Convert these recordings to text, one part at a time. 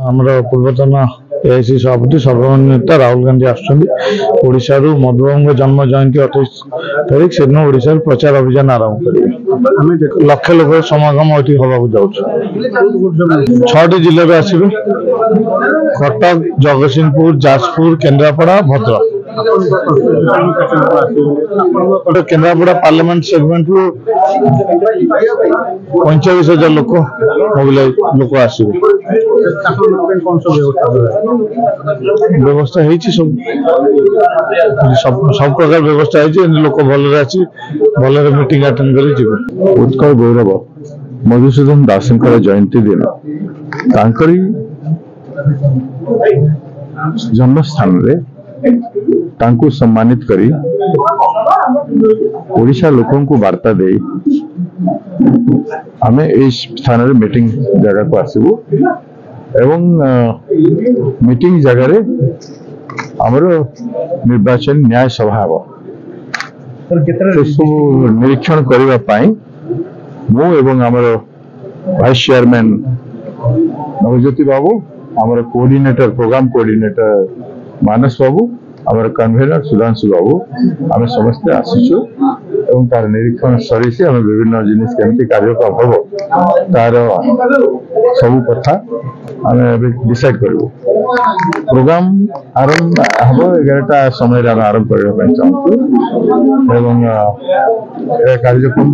ଆମର ପୂର୍ବତନ ଏଆଇସି ସଭାପତି ସର୍ବମନ୍ୟ ନେତା ରାହୁଲ ଗାନ୍ଧୀ ଆସୁଛନ୍ତି। ଓଡ଼ିଶାରୁ ମଧୁବାବୁଙ୍କ ଜନ୍ମ ଜୟନ୍ତୀ 28 ତାରିଖ, ସେଦିନ ଓଡ଼ିଶାରେ ପ୍ରଚାର ଅଭିଯାନ ଆରମ୍ଭ କରିବେ। ଲକ୍ଷ ଲୋକ ସମାଗମ ଏଠି ହେବାକୁ ଯାଉଛି। 6ଟି ଜିଲ୍ଲାରୁ ଆସିବେ: କଟକ, ଜଗତସିଂହପୁର, ଯାଜପୁର, କେନ୍ଦ୍ରାପଡ଼ା, ଭଦ୍ରକ। କେନ୍ଦ୍ରାପଡ଼ା ପାର୍ଲାମେଣ୍ଟ ସେଗମେଣ୍ଟରୁ 45,000 ଲୋକ ଲୋକ ଆସିବେ। ବ୍ୟବସ୍ଥା ହେଇଛି, ସବୁ ପ୍ରକାର ବ୍ୟବସ୍ଥା ହେଇଛି। ଲୋକ ଭଲରେ ଆସି ଭଲରେ ମିଟିଂ ଆଟେଣ୍ଡ କରି ଯିବେ। ଉତ୍କଳ ଗୌରବ ମଧୁସୂଦନ ଦାସଙ୍କର ଜୟନ୍ତୀ ଦିନ ତାଙ୍କରି ଜନ୍ମସ୍ଥାନରେ ତାଙ୍କୁ ସମ୍ମାନିତ କରି ଓଡ଼ିଶା ଲୋକଙ୍କୁ ବାର୍ତ୍ତା ଦେଇ ଆମେ এই ସ୍ଥାନରେ ମିଟିଂ ଜାଗାକୁ ଆସିବୁ ଏବଂ ମିଟିଂ ଜାଗାରେ ଆମର ନିର୍ବାଚନ ନ୍ୟାୟ ସଭା ହେବ। ସେସବୁ ନିରୀକ୍ଷଣ କରିବା ପାଇଁ ମୁଁ ଏବଂ ଆମର ଭାଇସ୍ ଚେୟାରମ୍ୟାନ୍ ନବଜ୍ୟୋତି ବାବୁ, ଆମର କୋଅର୍ଡିନେଟର ପ୍ରୋଗ୍ରାମ କୋଅର୍ଡିନେଟର ମାନସ ବାବୁ, ଆମର କନଭେନର ସୁଧାଂଶୁ ବାବୁ, ଆମେ ସମସ୍ତେ ଆସିଛୁ ଏବଂ ତାର ନିରୀକ୍ଷଣ ସରିଛି। ଆମେ ବିଭିନ୍ନ ଜିନିଷ କେମିତି କାର୍ଯ୍ୟକ୍ରମ ହେବ ତାର ସବୁ କଥା ଆମେ ଏବେ ଡିସାଇଡ୍ କରିବୁ। ପ୍ରୋଗ୍ରାମ ଆରମ୍ଭ ହେବ 11ଟା ସମୟରେ ଆମେ ଆରମ୍ଭ କରିବା ପାଇଁ ଚାହୁଁଛୁ ଏବଂ ଏ କାର୍ଯ୍ୟକ୍ରମ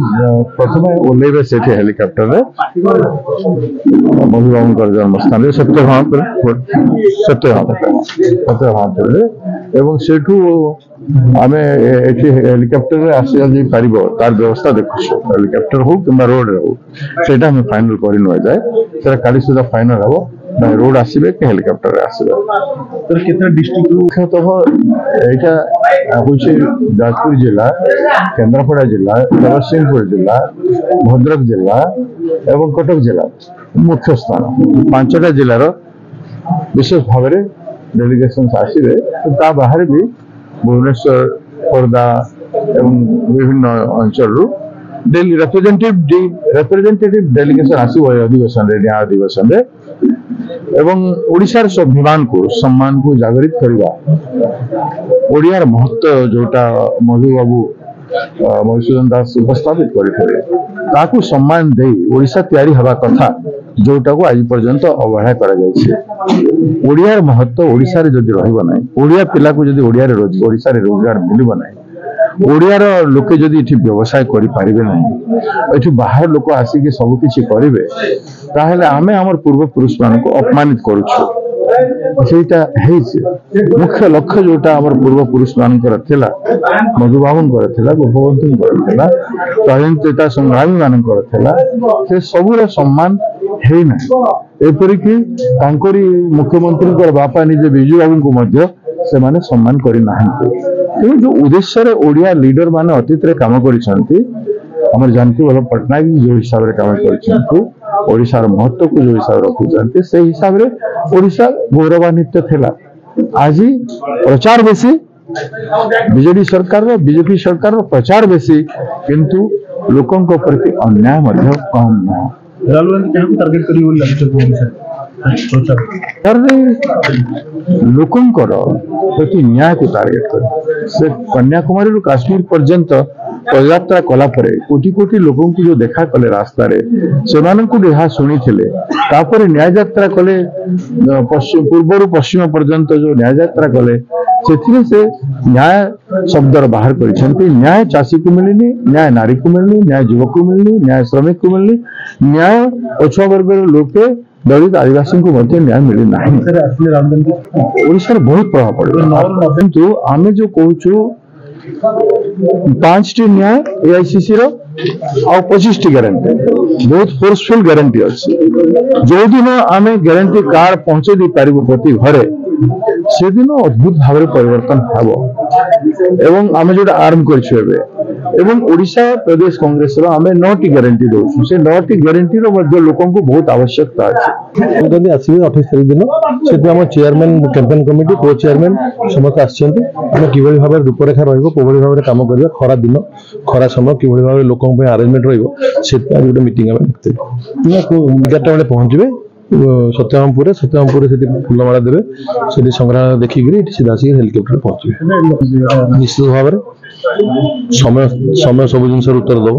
ପ୍ରଥମେ ଓହ୍ଲେଇବେ ସେଠି ହେଲିକପ୍ଟରରେ ମଧୁବାବୁଙ୍କର ଜନ୍ମସ୍ଥାନରେ ସତ୍ୟଭାମା ଏବଂ ସେଠୁ ଆମେ ଏଠି ହେଲିକପ୍ଟରରେ ଆସିବା ଯାଇପାରିବ ତାର ବ୍ୟବସ୍ଥା ଦେଖୁଛୁ। ହେଲିକପ୍ଟର ହଉ କିମ୍ବା ରୋଡରେ ହଉ ସେଇଟା ଆମେ ଫାଇନାଲ କରି ନିଆଯାଏ। ସେଟା କାଲି ସୁଦ୍ଧା ଫାଇନାଲ ହେବ, ରୋଡ ଆସିବେ କି ହେଲିକପ୍ଟରରେ ଆସିବେ। କେତେ ଡିଷ୍ଟ୍ରିକ୍ଟ ମୁଖ୍ୟତଃ ଏଇଟା ହଉଛି ଯାଜପୁର ଜିଲ୍ଲା, କେନ୍ଦ୍ରାପଡ଼ା ଜିଲ୍ଲା, ଜଗତସିଂହପୁର ଜିଲ୍ଲା, ଭଦ୍ରକ ଜିଲ୍ଲା ଏବଂ କଟକ ଜିଲ୍ଲା ମୁଖ୍ୟ ସ୍ଥାନ। 5ଟା ଜିଲ୍ଲାର ବିଶେଷ ଭାବରେ ଡେଲିଗେସନ ଆସିବେ। ତା ବାହାରେ ବି ଭୁବନେଶ୍ୱର, ଖୋର୍ଦ୍ଧା ଏବଂ ବିଭିନ୍ନ ଅଞ୍ଚଳରୁ ରିପ୍ରେଜେଣ୍ଟେଟିଭ ଡେଲିଗେସନ ଆସିବ ଏ ଅଧିବେଶନରେ, ନ୍ୟାୟ ଅଧିବେଶନରେ ଏବଂ ଓଡ଼ିଶାର ସ୍ୱାଭିମାନକୁ ସମ୍ମାନକୁ ଜାଗରିତ କରିବା, ଓଡ଼ିଆର ମହତ୍ତ୍ୱ ଯୋଉଟା ମଧୁବାବୁ ମଧୁସୂଦନ ଦାସ ଉପସ୍ଥାପିତ କରିଥିଲେ ତାକୁ ସମ୍ମାନ ଦେଇ ଓଡ଼ିଶା ତିଆରି ହେବା କଥା, ଯୋଉଟାକୁ ଆଜି ପର୍ଯ୍ୟନ୍ତ ଅବହେଳା କରାଯାଇଛି। ଓଡ଼ିଆର ମହତ୍ତ୍ୱ ଓଡ଼ିଶାରେ ଯଦି ରହିବ ନାହିଁ, ଓଡ଼ିଆ ପିଲାକୁ ଯଦି ଓଡ଼ିଶାରେ ରୋଜଗାର ମିଳିବ ନାହିଁ, ଓଡ଼ିଆର ଲୋକେ ଯଦି ଏଠି ବ୍ୟବସାୟ କରିପାରିବେ ନାହିଁ, ଏଠି ବାହାର ଲୋକ ଆସିକି ସବୁ କିଛି କରିବେ, ତାହେଲେ ଆମେ ଆମର ପୂର୍ବପୁରୁଷମାନଙ୍କୁ ଅପମାନିତ କରୁଛୁ। ସେଇଟା ହେଇଛି ମୁଖ୍ୟ ଲକ୍ଷ୍ୟ ଯୋଉଟା ଆମର ପୂର୍ବପୁରୁଷମାନଙ୍କର ଥିଲା, ମଧୁବାବୁଙ୍କର ଥିଲା, ଗୋପବନ୍ଧୁଙ୍କର ଥିଲା, ସ୍ୱାଧୀନତା ସଂଗ୍ରାମୀ ମାନଙ୍କର ଥିଲା, ସେ ସବୁର ସମ୍ମାନ ହେଇନାହିଁ। ଏପରିକି ତାଙ୍କରି ମୁଖ୍ୟମନ୍ତ୍ରୀଙ୍କର ବାପା ନିଜେ ବିଜୁ ବାବୁଙ୍କୁ ମଧ୍ୟ ସେମାନେ ସମ୍ମାନ କରିନାହାନ୍ତି। ତେଣୁ ଯୋଉ ଉଦ୍ଦେଶ୍ୟରେ ଓଡ଼ିଆ ଲିଡର ମାନେ ଅତୀତରେ କାମ କରିଛନ୍ତି, ଆମର ଜାନକୀ ବଲ୍ଲଭ ପଟ୍ଟନାୟକ ଯୋଉ ହିସାବରେ କାମ କରିଛନ୍ତି, ଓଡ଼ିଶାର ମହତ୍ତ୍ୱକୁ ଯୋଉ ହିସାବରେ ରଖୁଛନ୍ତି, ସେଇ ହିସାବରେ ଓଡ଼ିଶା ଗୌରବାନ୍ୱିତ ଥିଲା। ଆଜି ପ୍ରଚାର ବେଶୀ, ବିଜେପି ସରକାରର ପ୍ରଚାର ବେଶୀ, କିନ୍ତୁ ଲୋକଙ୍କ ପ୍ରତି ଅନ୍ୟାୟ ମଧ୍ୟ କମ୍ ନୁହଁ। ଲୋକଙ୍କର ପ୍ରତି ନ୍ୟାୟକୁ ଟାର୍ଗେଟ କରି ସେ କନ୍ୟାକୁମାରୀରୁ କାଶ୍ମୀର ପର୍ଯ୍ୟନ୍ତ ପଦଯାତ୍ରା କଲା ପରେ କୋଟି କୋଟି ଲୋକଙ୍କୁ ଯୋଉ ଦେଖା କଲେ ରାସ୍ତାରେ, ସେମାନଙ୍କୁ ଏହା ଶୁଣିଥିଲେ। ତାପରେ ନ୍ୟାୟ ଯାତ୍ରା କଲେ, ପୂର୍ବରୁ ପଶ୍ଚିମ ପର୍ଯ୍ୟନ୍ତ ଯୋଉ ନ୍ୟାୟ ଯାତ୍ରା କଲେ, ସେଥିରେ ସେ ନ୍ୟାୟ ଶବ୍ଦର ବାହାର କରିଛନ୍ତି। ନ୍ୟାୟ ଚାଷୀକୁ ମିଳିନି, ନ୍ୟାୟ ନାରୀକୁ ମିଳିନି, ନ୍ୟାୟ ଯୁବକକୁ ମିଳିନି, ନ୍ୟାୟ ଶ୍ରମିକକୁ ମିଳିନି, ନ୍ୟାୟ ପଛୁଆ ବର୍ଗର ଲୋକେ ଦଳିତ ଆଦିବାସୀଙ୍କୁ ମଧ୍ୟ ନ୍ୟାୟ ମିଳିନାହିଁ। ଓଡ଼ିଶାରେ ବହୁତ ପ୍ରଭାବ ପଡ଼ିବ, କିନ୍ତୁ ଆମେ ଯୋଉ କହୁଛୁ 5ଟି ନ୍ୟାୟ ଏଆଇସିସି ର ଆଉ 25ଟି ଗ୍ୟାରେଣ୍ଟି, ବହୁତ ଫୋର୍ସଫୁଲ ଗ୍ୟାରେଣ୍ଟି ଅଛି। ଯୋଉଦିନ ଆମେ ଗ୍ୟାରେଣ୍ଟି କାର୍ଡ ପହଞ୍ଚେଇ ଦେଇପାରିବୁ ପ୍ରତି ଘରେ, ସେଦିନ ଅଦ୍ଭୁତ ଭାବରେ ପରିବର୍ତ୍ତନ ହେବ। ଏବଂ ଆମେ ଯୋଉଟା ଆରମ୍ଭ କରିଛୁ ଏବେ, ଏବଂ ଓଡ଼ିଶା ପ୍ରଦେଶ କଂଗ୍ରେସର ଆମେ 9ଟି ଗ୍ୟାରେଣ୍ଟି ଦଉଛୁ। ସେ 9ଟି ଗ୍ୟାରେଣ୍ଟିର ମଧ୍ୟ ଲୋକଙ୍କୁ ବହୁତ ଆବଶ୍ୟକତା ଅଛି। ଆସିବେ 28 ତାରିଖ ଦିନ, ସେଥିପାଇଁ ଆମ ଚେୟାରମ୍ୟାନ୍, କ୍ୟାମ୍ପେନ୍ କମିଟି, କୋ ଚେୟାରମ୍ୟାନ୍ ସମସ୍ତେ ଆସିଛନ୍ତି। ଆମେ କିଭଳି ଭାବରେ ରୂପରେଖା ରହିବ, କିଭଳି ଭାବରେ କାମ କରିବା, ଖରା ଦିନ ଖରା ସମୟ କିଭଳି ଭାବରେ ଲୋକଙ୍କ ପାଇଁ ଆରେଞ୍ଜମେଣ୍ଟ ରହିବ, ସେଥିପାଇଁ ଗୋଟେ ମିଟିଂ ଆମେ ଡାକିଥିଲୁ। 11ଟା ବେଳେ ପହଞ୍ଚିବେ। ସତ୍ୟମପୁରରେ ସେଠି ଫୁଲମାଳା ଦେବେ, ସେଠି ସଂଗ୍ରହାଳୟ ଦେଖିକିରି ଏଠି ସିଧା ଆସିକି ହେଲିକପ୍ଟର ପହଞ୍ଚିବେ। ନିଶ୍ଚିତ ଭାବରେ ସମୟ ସବୁ ଜିନିଷର ଉତ୍ତର ଦେବ।